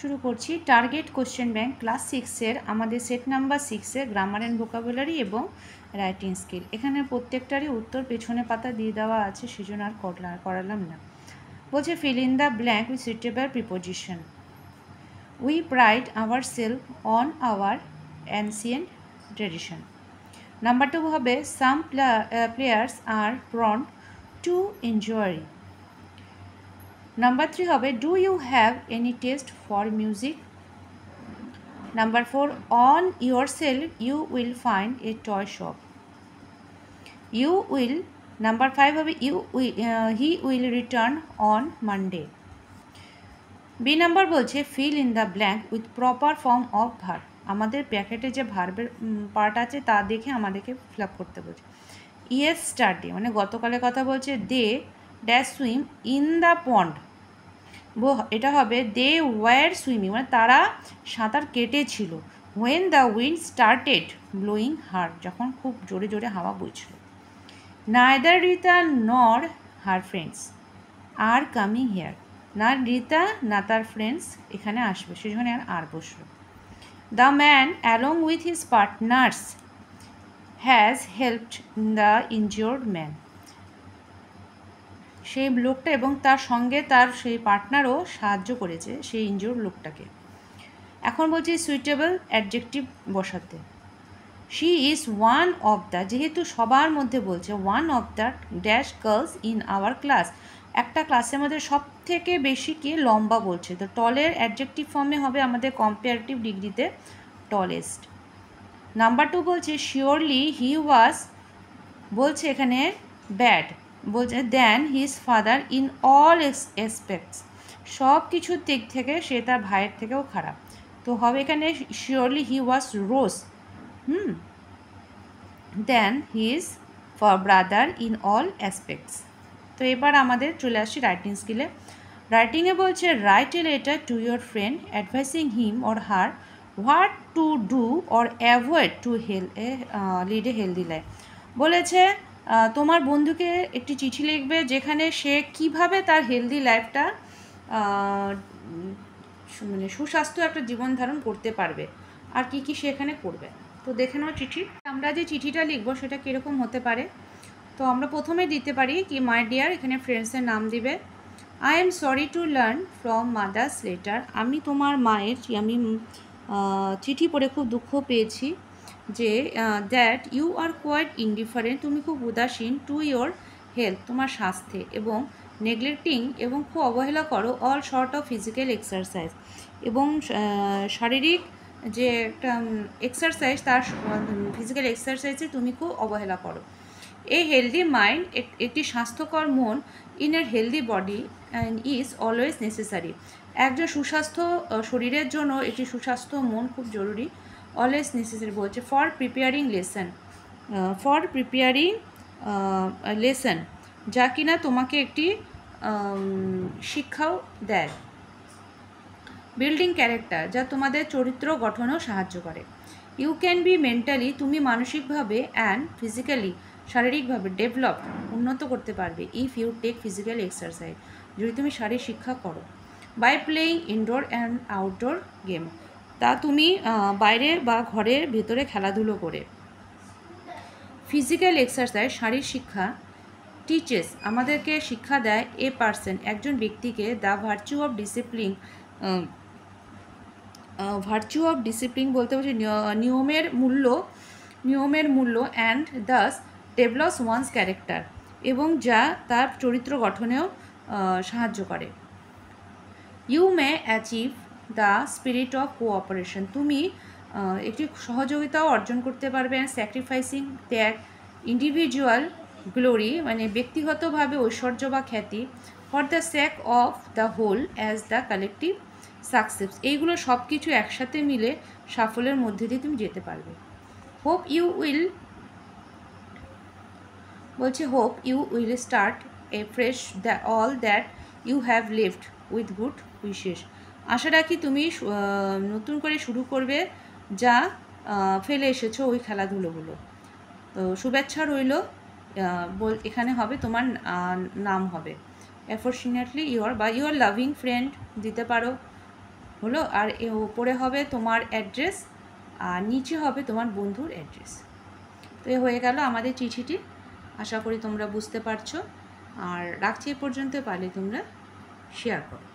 শুরু করছি target question bank class 6-এর আমাদের সেট নাম্বার 6-এ গ্রামার অ্যান্ড ভোকাবুলারি এবং রাইটিং স্কিল। এখানে প্রত্যেকটারই উত্তর পেছনে পাতা দিয়ে দেওয়া আছে, সেজন্য আর করালাম না। বলছে fill in the blank with suitable preposition. We pride our self on our ancient tradition. Number 2 হবে some players are prone to injury. Number 3 হবে do you have any taste for music? Number 4 on yourself you will find a toy shop. You will. Number 5 হবে he will return on Monday. B number বলছে fill in the blank with proper form of verb. আমাদের প্যাকেটে যে ভার্বের part আছে তা দেখে আমাদেরকে ফিল আপ করতে বলছে। yesterday মানে গতকালের কথা বলছে they dash swim in the pond. এটা হবে দে ওয়ার সুইমিং মানে তারা সাঁতার কেটেছিল। When the wind started blowing hard যখন খুব জোরে জোরে হাওয়া বইছিল। Neither Rita nor her friends are coming here. না রিতা না তার ফ্রেন্ডস এখানে আসবে, সেজন্য আর বসলো। The man along with his partners has helped the injured man. সেই লোকটা এবং তার সঙ্গে তার সেই পার্টনারও সাহায্য করেছে সেই ইনজিওর্ড লোকটাকে। এখন বলছি সুইটেবল অ্যাডজেক্টিভ বসাতে। She is one of the, যেহেতু সবার মধ্যে বলছে one of the dash girls in our class, একটা ক্লাসের মধ্যে সব থেকে বেশি কে লম্বা বলছে, তো টলের অ্যাডজেক্টিভ ফর্মে হবে আমাদের কম্পারেটিভ ডিগ্রিতে টলেস্ট। নাম্বার 2 বলছে শিওরলি হি ওয়াজ, বলছে এখানে ব্যাড, বলছে then his father in all aspects, সব কিছুর দিক থেকে সে তার ভাইয়ের থেকেও খারাপ, তো হবে এখানে surely he was rose than his for brother in all aspects. তো এবার আমাদের চলে আসছি রাইটিং স্কিলে। রাইটিংয়ে বলছে write a letter to your friend advising him or her what to do or avoid to lead a healthy life. বলেছে তোমার বন্ধুকে একটি চিঠি লিখবে যেখানে সে কিভাবে তার হেলদি লাইফটা মানে সুস্বাস্থ্য একটা জীবন ধারণ করতে পারবে আর কি কি সে এখানে করবে। তো দেখে নাও চিঠি। আমরা যে চিঠিটা লিখবো সেটা কীরকম হতে পারে। তো আমরা প্রথমে দিতে পারি কি মাই ডিয়ার, এখানে ফ্রেন্ডসের নাম দিবে। I am sorry to learn from mother's letter, আমি তোমার মায়ের আমি চিঠি পড়ে খুব দুঃখ পেয়েছি যে that you are quite indifferent, তুমি খুব উদাসীন টু ইয়োর হেলথ, তোমার স্বাস্থ্যে, এবং নেগলেক্টিং এবং খুব অবহেলা করো all short of physical exercise, এবং শারীরিক যে একটা এক্সারসাইজ তার ফিজিক্যাল এক্সারসাইজে তুমি খুব অবহেলা করো। এ হেলদি মাইন্ড, একটি স্বাস্থ্যকর মন, ইন এর healthy body and is always necessary, একজন সুস্বাস্থ্য শরীরের জন্য একটি সুস্বাস্থ্য মন খুব জরুরি, অলওয়েজ নেসেসারি বলছে। ফর প্রিপেয়ারিং লেসন, যা কিনা তোমাকে একটি শিক্ষাও দেয়। বিল্ডিং ক্যারেক্টার, যা তোমাদের চরিত্র গঠনেও সাহায্য করে। ইউ ক্যান বি মেন্টালি, তুমি মানসিকভাবে অ্যান্ড ফিজিক্যালি শারীরিকভাবে ডেভেলপ উন্নত করতে পারবে if you take physical exercise, যদি তুমি শারীরিক শিক্ষা করো। By playing indoor and outdoor game, তা তুমি বাইরে বা ঘরের ভেতরে খেলাধুলো করে। ফিজিক্যাল এক্সারসাইজ শারীরিক শিক্ষা টিচেস, আমাদেরকে শিক্ষা দেয় এ পার্সন, একজন ব্যক্তিকে দ্য ভার্চু অফ ডিসিপ্লিন বলতে বলছে নিয়মের মূল্য and thus develops one's character, এবং যা তার চরিত্র গঠনেও সাহায্য করে। You may achieve the spirit of cooperation, তুমি একটি সহযোগিতাও অর্জন করতে পারবে। অ্যান্ড স্যাক্রিফাইসিং ত্যাগ ইন্ডিভিজুয়াল গ্লোরি, মানে ব্যক্তিগতভাবে ঐশ্বর্য বা খ্যাতি, for the sake of the whole as the collective success, এইগুলো সব কিছু একসাথে মিলে সাফল্যের মধ্যে দিয়ে তুমি যেতে পারবে। Hope you will start a fresh all that you have lived with good wishes, আশা রাখি তুমি নতুন করে শুরু করবে যা ফেলে এসেছো ওই খেলাধুলোগুলো। তো শুভেচ্ছা রইল, এখানে হবে তোমার নাম হবে অ্যাফর্চুনেটলি ইউর বা ইউর লাভিং ফ্রেন্ড দিতে পারো, হলো। আর ওপরে হবে তোমার অ্যাড্রেস আর নিচে হবে তোমার বন্ধুর অ্যাড্রেস। তো এ হয়ে গেল আমাদের চিঠিটি। আশা করি তোমরা বুঝতে পারছো। আর রাখছি এ পর্যন্ত, পারলে তোমরা শেয়ার করো।